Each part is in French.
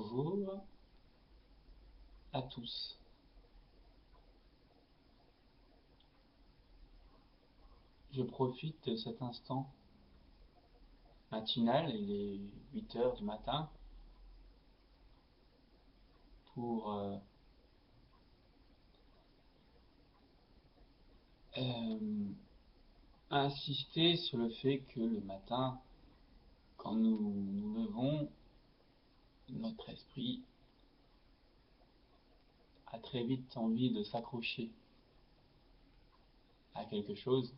Bonjour à tous. Je profite de cet instant matinal, il est 8 heures du matin, pour euh, insister sur le fait que le matin, quand nous nous levons, notre esprit a très vite envie de s'accrocher à quelque chose.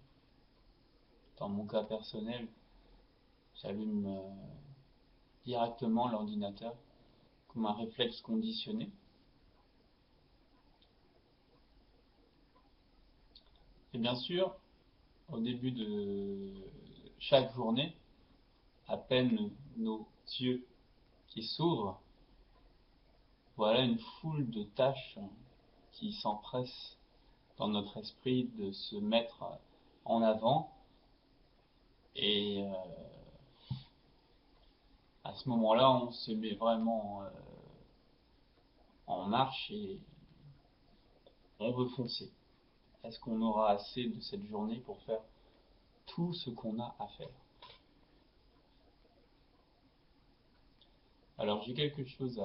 Dans mon cas personnel, j'allume directement l'ordinateur comme un réflexe conditionné. Et bien sûr, au début de chaque journée, à peine nos yeux qui s'ouvrent, voilà une foule de tâches qui s'empressent dans notre esprit de se mettre en avant. Et à ce moment-là, on se met vraiment en marche et on veut foncer. Est-ce qu'on aura assez de cette journée pour faire tout ce qu'on a à faire? Alors j'ai quelque chose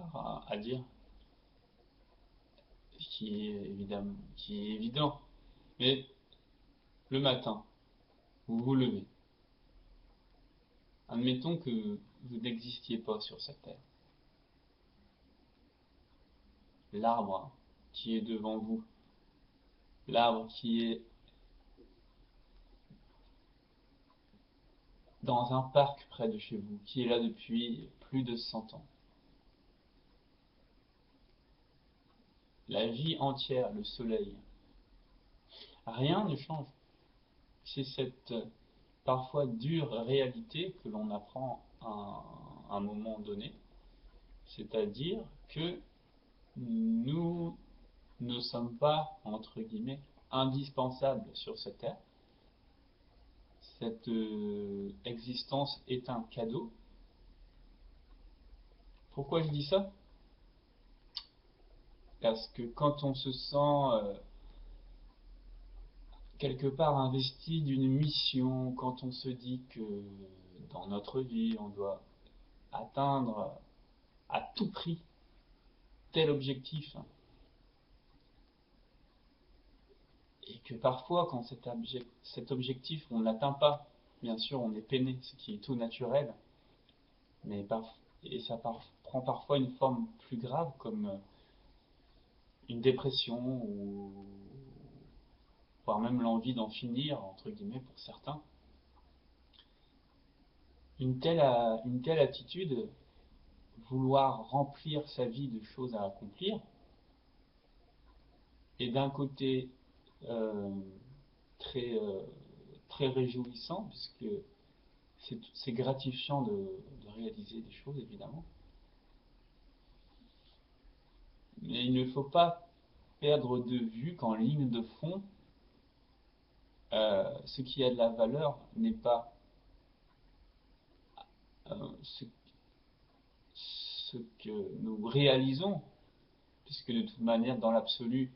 à dire qui est évident. Mais le matin, vous vous levez. Admettons que vous n'existiez pas sur cette terre. L'arbre qui est devant vous, l'arbre qui est dans un parc près de chez vous, qui est là depuis plus de 100 ans. La vie entière, le soleil. Rien ne change. C'est cette parfois dure réalité que l'on apprend à un moment donné, c'est-à-dire que nous ne sommes pas, entre guillemets, indispensables sur cette terre. Cette existence est un cadeau. Pourquoi je dis ça? Parce que quand on se sent quelque part investi d'une mission, quand on se dit que dans notre vie on doit atteindre à tout prix tel objectif, et que parfois quand cet objectif on ne l'atteint pas, bien sûr on est peiné, ce qui est tout naturel, mais et ça prend parfois une forme plus grave comme une dépression ou voire même l'envie d'en finir, entre guillemets, pour certains. Une telle attitude, vouloir remplir sa vie de choses à accomplir, est d'un côté euh, très, très réjouissant, puisque c'est gratifiant de réaliser des choses, évidemment. Mais il ne faut pas perdre de vue qu'en ligne de fond, ce qui a de la valeur n'est pas ce, ce que nous réalisons, puisque de toute manière, dans l'absolu,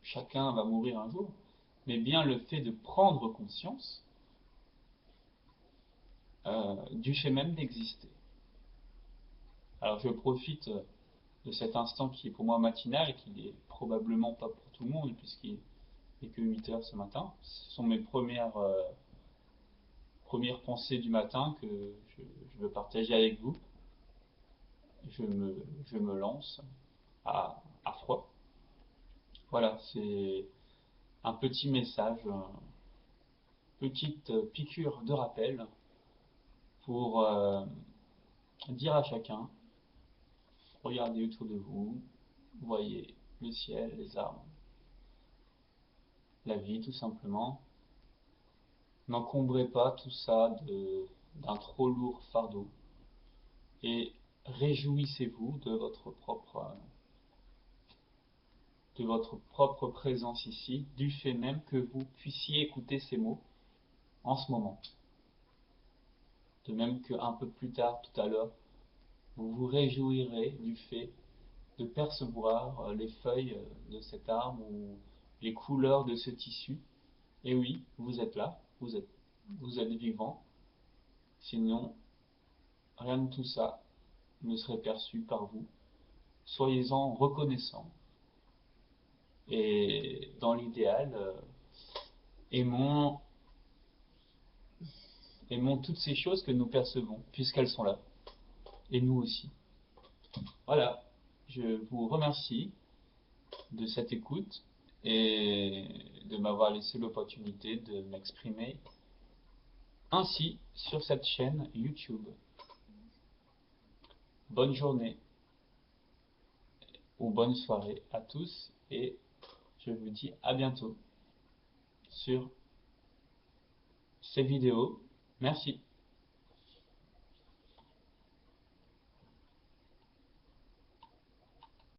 chacun va mourir un jour, mais bien le fait de prendre conscience du fait même d'exister. Alors je profite de cet instant qui est pour moi matinal et qui n'est probablement pas pour tout le monde, puisqu'il n'est que 8 heures ce matin. Ce sont mes premières pensées du matin que je veux partager avec vous. Je me lance à froid. Voilà, c'est un petit message, une petite piqûre de rappel pour dire à chacun, regardez autour de vous, voyez le ciel, les arbres, la vie tout simplement. N'encombrez pas tout ça d'un trop lourd fardeau et réjouissez-vous de votre propre présence ici, du fait même que vous puissiez écouter ces mots en ce moment. De même qu'un peu plus tard, tout à l'heure, vous vous réjouirez du fait de percevoir les feuilles de cet arbre ou les couleurs de ce tissu. Et oui, vous êtes là, vous êtes vivant, sinon rien de tout ça ne serait perçu par vous. Soyez-en reconnaissants et dans l'idéal, aimons, aimons toutes ces choses que nous percevons, puisqu'elles sont là, et nous aussi. Voilà, je vous remercie de cette écoute et de m'avoir laissé l'opportunité de m'exprimer ainsi sur cette chaîne YouTube. Bonne journée ou bonne soirée à tous et je vous dis à bientôt sur ces vidéos. Merci.